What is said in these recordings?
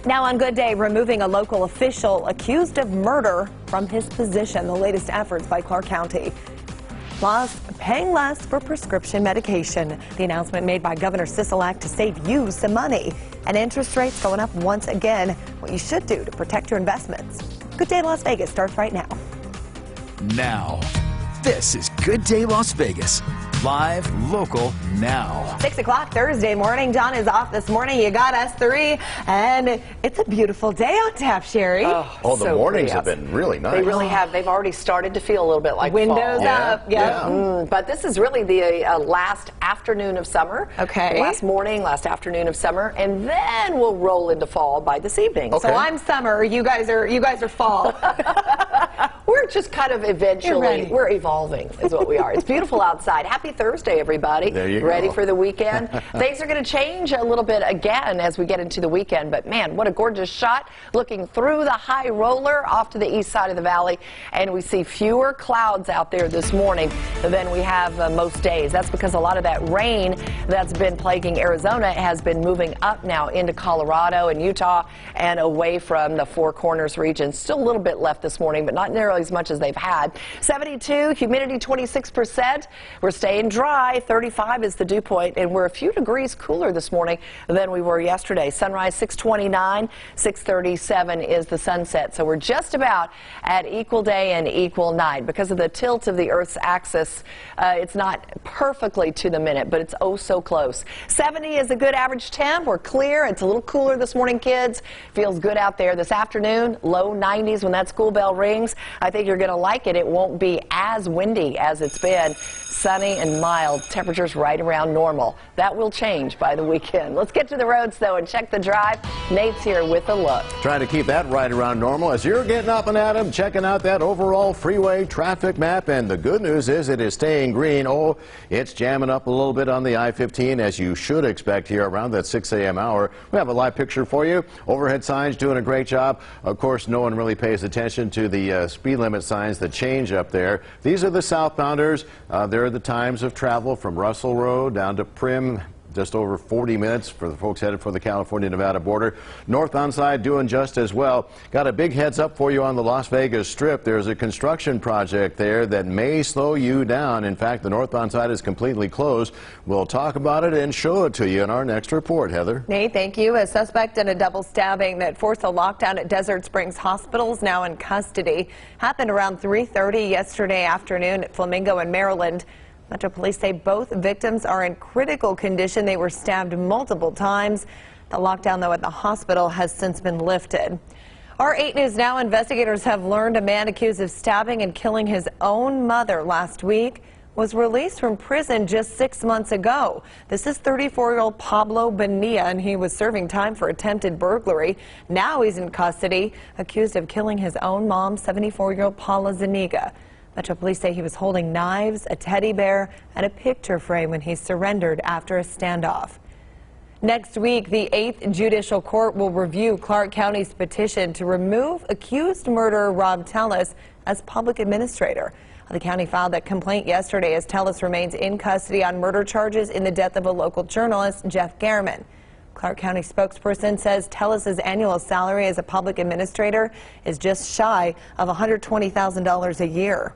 Now on Good Day, removing a local official accused of murder from his position. The latest efforts by Clark County. Plus, paying less for prescription medication. The announcement made by Governor Sisolak to save you some money. And interest rates going up once again. What you should do to protect your investments. Good Day Las Vegas starts right now. Now, this is Good Day Las Vegas. Live, local, now. 6 o'clock Thursday morning. John is off this morning. You got us three, and it's a beautiful day on tap, Sherry. Oh, the mornings have been really nice. They really have. They've already started to feel a little bit like windows fall. up. Yeah. But this is really the last afternoon of summer. Okay. Last morning, last afternoon of summer, and then we'll roll into fall by this evening. So I'm summer. You guys are fall. We're just kind of eventually, we're evolving is what we are. It's beautiful outside. Happy Thursday, everybody. There you Ready go. for the weekend? Things are going to change a little bit again as we get into the weekend, but man, what a gorgeous shot looking through the high roller off to the east side of the valley, and we see fewer clouds out there this morning than we have most days. That's because a lot of that rain that's been plaguing Arizona has been moving up now into Colorado and Utah and away from the Four Corners region. Still a little bit left this morning, but not nearly as much as they've had. 72, humidity 26%. We're staying dry. 35 is the dew point, and we're a few degrees cooler this morning than we were yesterday. Sunrise 6:29, 6:37 is the sunset. So we're just about at equal day and equal night. Because of the tilt of the Earth's axis, it's not perfectly to the minute, but it's oh so close. 70 is a good average temp. We're clear. It's a little cooler this morning, kids. Feels good out there. This afternoon, low 90s when that school bell rings. I think you're going to like it. It won't be as windy as it's been. Sunny and mild. Temperatures right around normal. That will change by the weekend. Let's get to the roads, though, and check the drive. Nate's here with a look. Trying to keep that right around normal as you're getting up and at 'em, checking out that overall freeway traffic map. And the good news is it is staying green. Oh, it's jamming up a little bit on the I-15, as you should expect here around that 6 a.m. hour. We have a live picture for you. Overhead signs doing a great job. Of course, no one really pays attention to the speed limit signs that change up there. These are the southbounders. There are the times of travel from Russell Road down to Prim. Just over 40 minutes for the folks headed for the California-Nevada border. Northbound side doing just as well. Got a big heads up for you on the Las Vegas Strip. There's a construction project there that may slow you down. In fact, the northbound side is completely closed. We'll talk about it and show it to you in our next report, Heather. Nate, thank you. A suspect in a double stabbing that forced a lockdown at Desert Springs Hospital is now in custody. Happened around 3:30 yesterday afternoon at Flamingo in Maryland. Metro Police say both victims are in critical condition. They were stabbed multiple times. The lockdown, though, at the hospital has since been lifted. Our 8 News Now investigators have learned a man accused of stabbing and killing his own mother last week was released from prison just 6 months ago. This is 34-year-old Pablo Bonilla, and he was serving time for attempted burglary. Now he's in custody, accused of killing his own mom, 74-year-old Paula Zuniga. Metro Police say he was holding knives, a teddy bear, and a picture frame when he surrendered after a standoff. Next week, the 8th Judicial Court will review Clark County's petition to remove accused murderer Rob Tellis as public administrator. The county filed that complaint yesterday as Tellis remains in custody on murder charges in the death of a local journalist, Jeff Gehrman. Clark County spokesperson says Tellis's annual salary as a public administrator is just shy of $120,000 a year.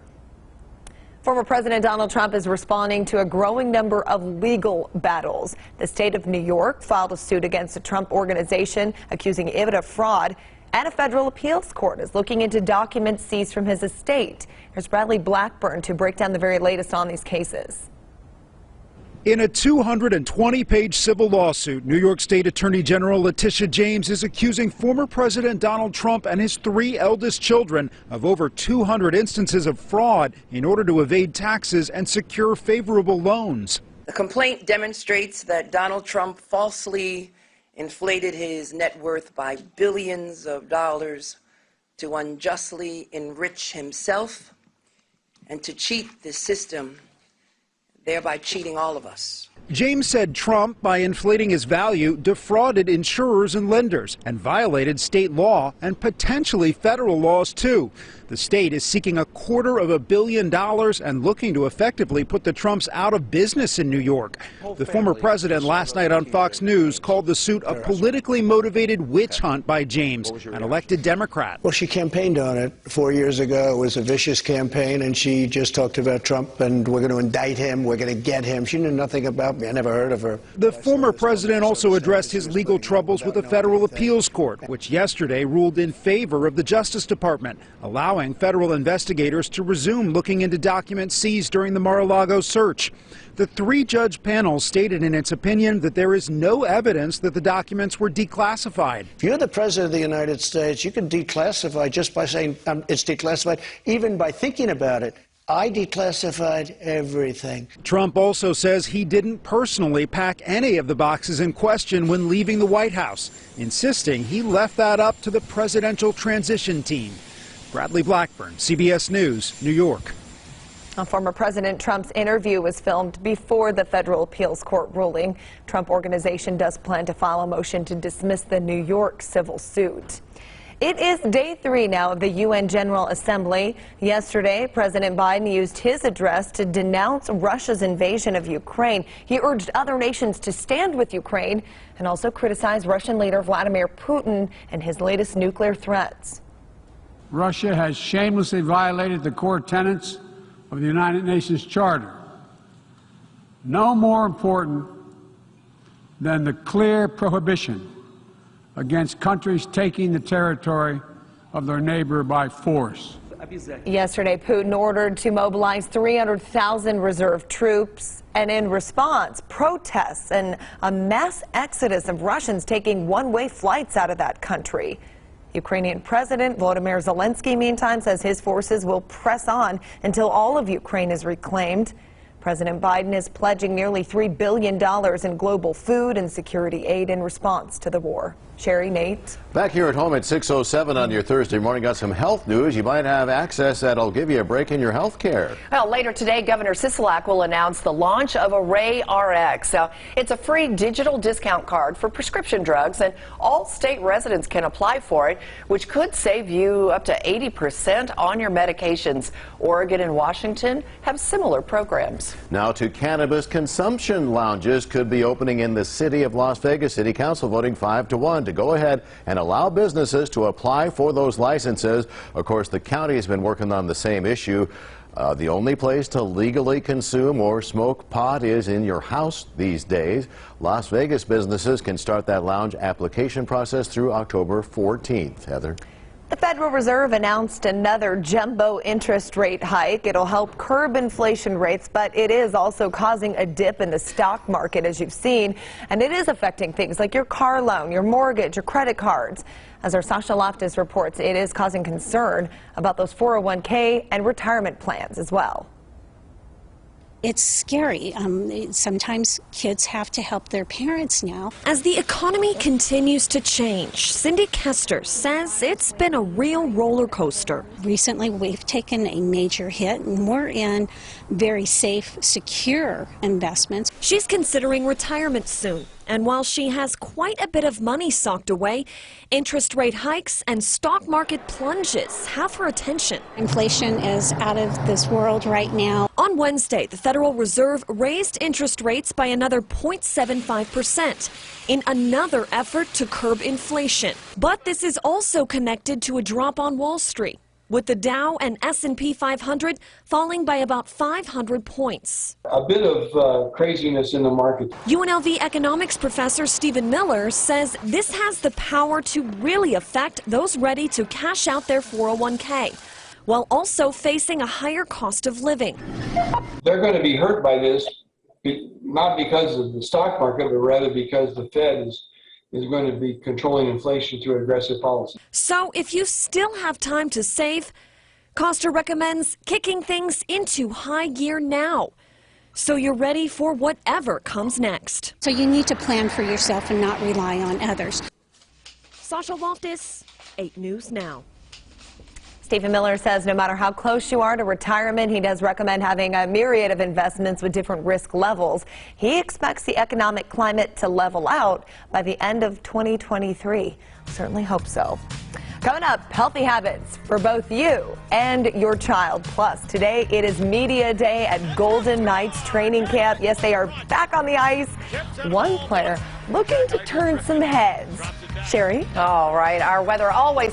Former President Donald Trump is responding to a growing number of legal battles. The state of New York filed a suit against a Trump organization accusing it of fraud, and a federal appeals court is looking into documents seized from his estate. Here's Bradley Blackburn to break down the very latest on these cases. In a 220-page civil lawsuit, New York State Attorney General Letitia James is accusing former President Donald Trump and his 3 eldest children of over 200 instances of fraud in order to evade taxes and secure favorable loans. The complaint demonstrates that Donald Trump falsely inflated his net worth by billions of dollars to unjustly enrich himself and to cheat the system thereby cheating all of us. James said Trump, by inflating his value, defrauded insurers and lenders and violated state law and potentially federal laws, too. The state is seeking $250 million and looking to effectively put the Trumps out of business in New York. The former president last night on Fox News called the suit a politically motivated witch hunt by James, an elected Democrat. Well, she campaigned on it 4 years ago. It was a vicious campaign, and she just talked about Trump, and we're going to indict him, we're going to get him. She knew nothing about me. I never heard of her. The former president also addressed his legal troubles with the federal appeals court, which yesterday ruled in favor of the Justice Department, allowing federal investigators to resume looking into documents seized during the Mar-a-Lago search. The three-judge panel stated in its opinion that there is no evidence that the documents were declassified. If you're the president of the United States, you can declassify just by saying it's declassified, even by thinking about it. I declassified everything. Trump also says he didn't personally pack any of the boxes in question when leaving the White House, insisting he left that up to the presidential transition team. Bradley Blackburn, CBS News, New York. Former President Trump's interview was filmed before the federal appeals court ruling. Trump Organization does plan to file a motion to dismiss the New York civil suit. It is day 3 now of the UN General Assembly. Yesterday, President Biden used his address to denounce Russia's invasion of Ukraine. He urged other nations to stand with Ukraine and also criticized Russian leader Vladimir Putin and his latest nuclear threats. Russia has shamelessly violated the core tenets of the United Nations Charter. No more important than the clear prohibition against countries taking the territory of their neighbor by force. Yesterday, Putin ordered to mobilize 300,000 reserve troops, and in response, protests and a mass exodus of Russians taking one-way flights out of that country. Ukrainian President Volodymyr Zelensky, meantime, says his forces will press on until all of Ukraine is reclaimed. President Biden is pledging nearly $3 billion in global food and security aid in response to the war. Sherry, Nate. Back here at home at 6:07 on your Thursday morning, got some health news. You might have access that'll give you a break in your health care. Well, later today, Governor Sisolak will announce the launch of Array RX. It's a free digital discount card for prescription drugs, and all state residents can apply for it, which could save you up to 80% on your medications. Oregon and Washington have similar programs. Now to cannabis consumption lounges could be opening in the city of Las Vegas. City Council voting 5-1 to go ahead and allow businesses to apply for those licenses. Of course, the county has been working on the same issue. The only place to legally consume or smoke pot is in your house these days. Las Vegas businesses can start that lounge application process through October 14th. Heather. The Federal Reserve announced another jumbo interest rate hike. It'll help curb inflation rates, but it is also causing a dip in the stock market, as you've seen, and it is affecting things like your car loan, your mortgage, your credit cards. As our Sasha Loftus reports, it is causing concern about those 401k and retirement plans as well. It's scary. Sometimes kids have to help their parents now. As the economy continues to change, Cindy Kester says it's been a real roller coaster. Recently, we've taken a major hit, and we're in very safe, secure investments. She's considering retirement soon. And while she has quite a bit of money socked away, interest rate hikes and stock market plunges have her attention. Inflation is out of this world right now. On Wednesday, the Federal Reserve raised interest rates by another 0.75% in another effort to curb inflation. But this is also connected to a drop on Wall Street, with the Dow and S&P 500 falling by about 500 points. A bit of craziness in the market. UNLV economics professor Stephen Miller says this has the power to really affect those ready to cash out their 401k, while also facing a higher cost of living. They're going to be hurt by this, not because of the stock market, but rather because the Fed is going to be controlling inflation through aggressive policy. So if you still have time to save, Costa recommends kicking things into high gear now, so you're ready for whatever comes next. So you need to plan for yourself and not rely on others. Sasha Loftus, 8 News Now. Stephen Miller says no matter how close you are to retirement, he does recommend having a myriad of investments with different risk levels. He expects the economic climate to level out by the end of 2023. Certainly hope so. Coming up, healthy habits for both you and your child. Plus, today it is Media Day at Golden Knights training camp. Yes, they are back on the ice. One player looking to turn some heads. Sherry? All right, our weather always